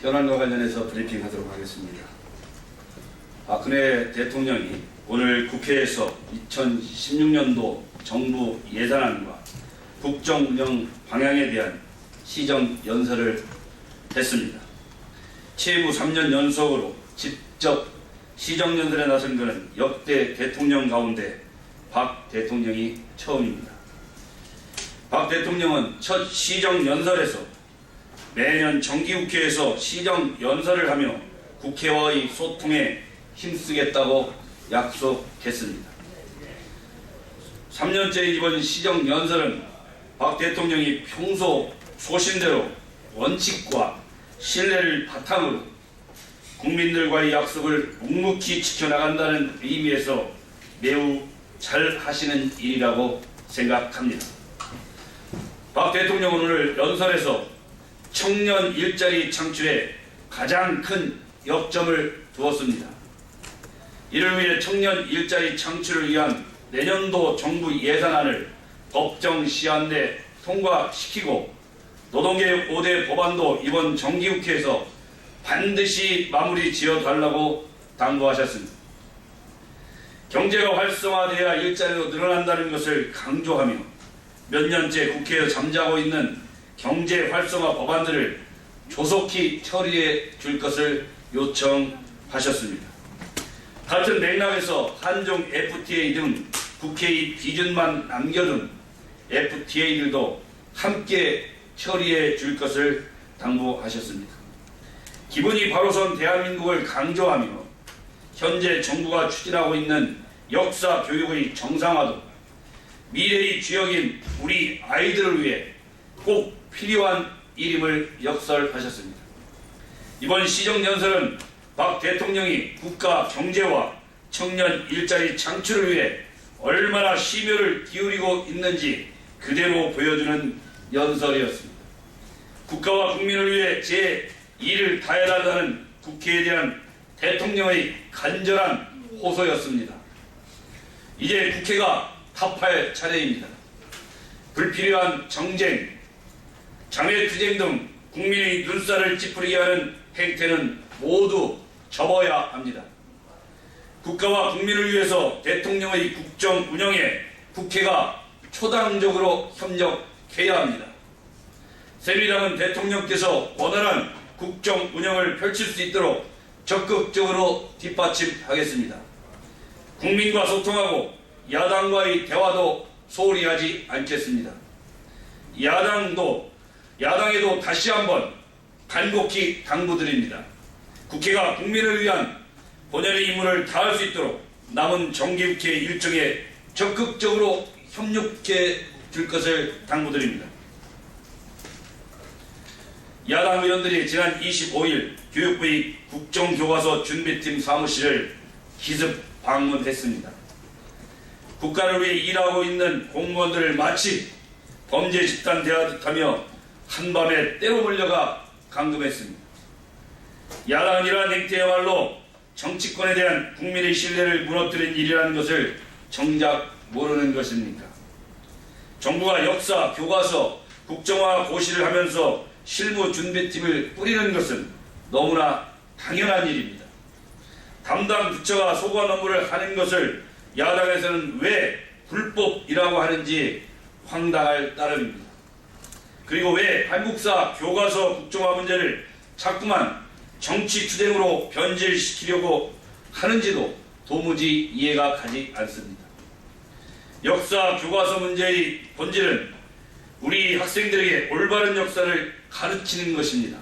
현안과 관련해서 브리핑하도록 하겠습니다. 박근혜 대통령이 오늘 국회에서 2016년도 정부 예산안과 국정 운영 방향에 대한 시정 연설을 했습니다. 채무 3년 연속으로 직접 시정 연설에 나선 것은 역대 대통령 가운데 박 대통령이 처음입니다. 박 대통령은 첫 시정 연설에서 매년 정기국회에서 시정 연설을 하며 국회와의 소통에 힘쓰겠다고 약속했습니다. 3년째 이번 시정 연설은 박 대통령이 평소 소신대로 원칙과 신뢰를 바탕으로 국민들과의 약속을 묵묵히 지켜나간다는 의미에서 매우 잘 하시는 일이라고 생각합니다. 박 대통령은 오늘 연설에서 청년 일자리 창출에 가장 큰 역점을 두었습니다. 이를 위해 청년 일자리 창출을 위한 내년도 정부 예산안을 법정 시한 내 통과시키고 노동개혁 5대 법안도 이번 정기국회에서 반드시 마무리 지어달라고 당부하셨습니다. 경제가 활성화돼야 일자리도 늘어난다는 것을 강조하며 몇 년째 국회에 잠자고 있는 경제 활성화 법안들을 조속히 처리해 줄 것을 요청하셨습니다. 같은 맥락에서 한중 FTA 등 국회의 기준만 남겨둔 FTA들도 함께 처리해 줄 것을 당부하셨습니다. 기분이 바로선 대한민국을 강조하며 현재 정부가 추진하고 있는 역사 교육의 정상화도 미래의 주역인 우리 아이들을 위해 꼭 필요한 일임을 역설하셨습니다. 이번 시정연설은 박 대통령이 국가 경제와 청년 일자리 창출을 위해 얼마나 심혈을 기울이고 있는지 그대로 보여주는 연설이었습니다. 국가와 국민을 위해 제 일을 다해달라는 국회에 대한 대통령의 간절한 호소였습니다. 이제 국회가 답할 차례입니다. 불필요한 정쟁, 장외투쟁 등 국민의 눈살을 찌푸리게 하는 행태는 모두 접어야 합니다. 국가와 국민을 위해서 대통령의 국정 운영에 국회가 초당적으로 협력해야 합니다. 새누리당은 대통령께서 원활한 국정 운영을 펼칠 수 있도록 적극적으로 뒷받침하겠습니다. 국민과 소통하고 야당과의 대화도 소홀히 하지 않겠습니다. 야당에도 다시 한번 간곡히 당부드립니다. 국회가 국민을 위한 본연의 임무를 다할 수 있도록 남은 정기국회 일정에 적극적으로 협력해 줄 것을 당부드립니다. 야당 의원들이 지난 25일 교육부의 국정교과서 준비팀 사무실을 기습 방문했습니다. 국가를 위해 일하고 있는 공무원들을 마치 범죄 집단 대하듯 하며 한밤에 때로 몰려가 감금했습니다. 야당은 이러한 행태야말로 정치권에 대한 국민의 신뢰를 무너뜨린 일이라는 것을 정작 모르는 것입니까? 정부가 역사, 교과서, 국정화 고시를 하면서 실무 준비팀을 꾸리는 것은 너무나 당연한 일입니다. 담당 부처가 소관 업무를 하는 것을 야당에서는 왜 불법이라고 하는지 황당할 따름입니다. 그리고 왜 한국사 교과서 국정화 문제를 자꾸만 정치투쟁으로 변질시키려고 하는지도 도무지 이해가 가지 않습니다. 역사 교과서 문제의 본질은 우리 학생들에게 올바른 역사를 가르치는 것입니다.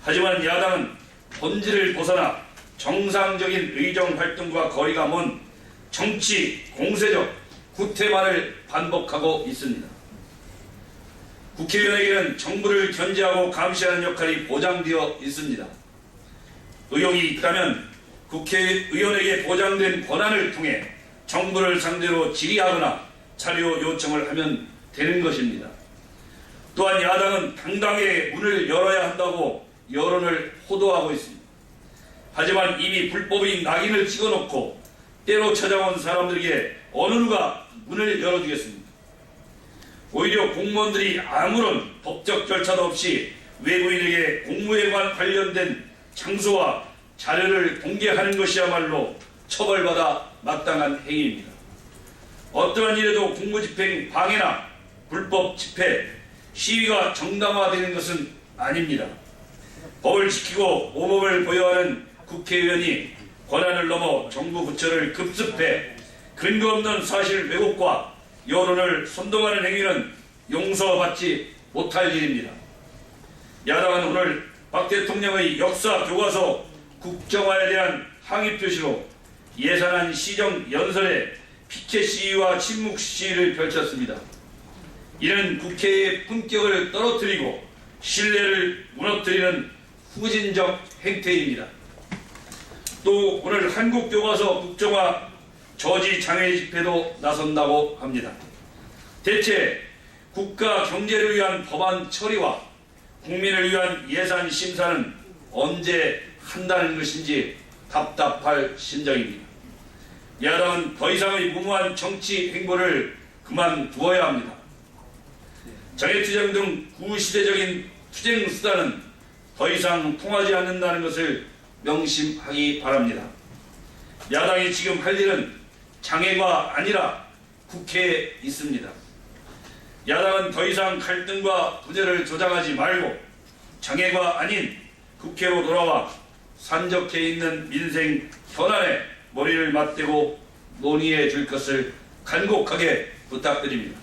하지만 야당은 본질을 벗어나 정상적인 의정활동과 거리가 먼 정치 공세적 구태만을 반복하고 있습니다. 국회의원에게는 정부를 견제하고 감시하는 역할이 보장되어 있습니다. 의혹이 있다면 국회의원에게 보장된 권한을 통해 정부를 상대로 질의하거나 자료 요청을 하면 되는 것입니다. 또한 야당은 당당하게 문을 열어야 한다고 여론을 호도하고 있습니다. 하지만 이미 불법인 낙인을 찍어놓고 때로 찾아온 사람들에게 어느 누가 문을 열어주겠습니다. 오히려 공무원들이 아무런 법적 절차도 없이 외부인에게 공무에 관련된 장소와 자료를 공개하는 것이야말로 처벌받아 마땅한 행위입니다. 어떠한 일에도 공무집행 방해나 불법 집회, 시위가 정당화되는 것은 아닙니다. 법을 지키고 모범을 보여하는 국회의원이 권한을 넘어 정부 부처를 급습해 근거 없는 사실 왜곡과 여론을 선동하는 행위는 용서받지 못할 일입니다. 야당은 오늘 박 대통령의 역사 교과서 국정화에 대한 항의 표시로 예산안 시정 연설에 피켓 시위와 침묵 시위를 펼쳤습니다. 이는 국회의 품격을 떨어뜨리고 신뢰를 무너뜨리는 후진적 행태입니다. 또 오늘 한국교과서 국정화 저지 장애 집회도 나선다고 합니다. 대체 국가 경제를 위한 법안 처리와 국민을 위한 예산 심사는 언제 한다는 것인지 답답할 심정입니다. 야당은 더 이상의 무모한 정치 행보를 그만두어야 합니다. 장애투쟁 등 구시대적인 투쟁 수단은 더 이상 통하지 않는다는 것을 명심하기 바랍니다. 야당이 지금 할 일은 장애가 아니라 국회에 있습니다. 야당은 더 이상 갈등과 분열을 조장하지 말고 장애가 아닌 국회로 돌아와 산적해 있는 민생 현안에 머리를 맞대고 논의해 줄 것을 간곡하게 부탁드립니다.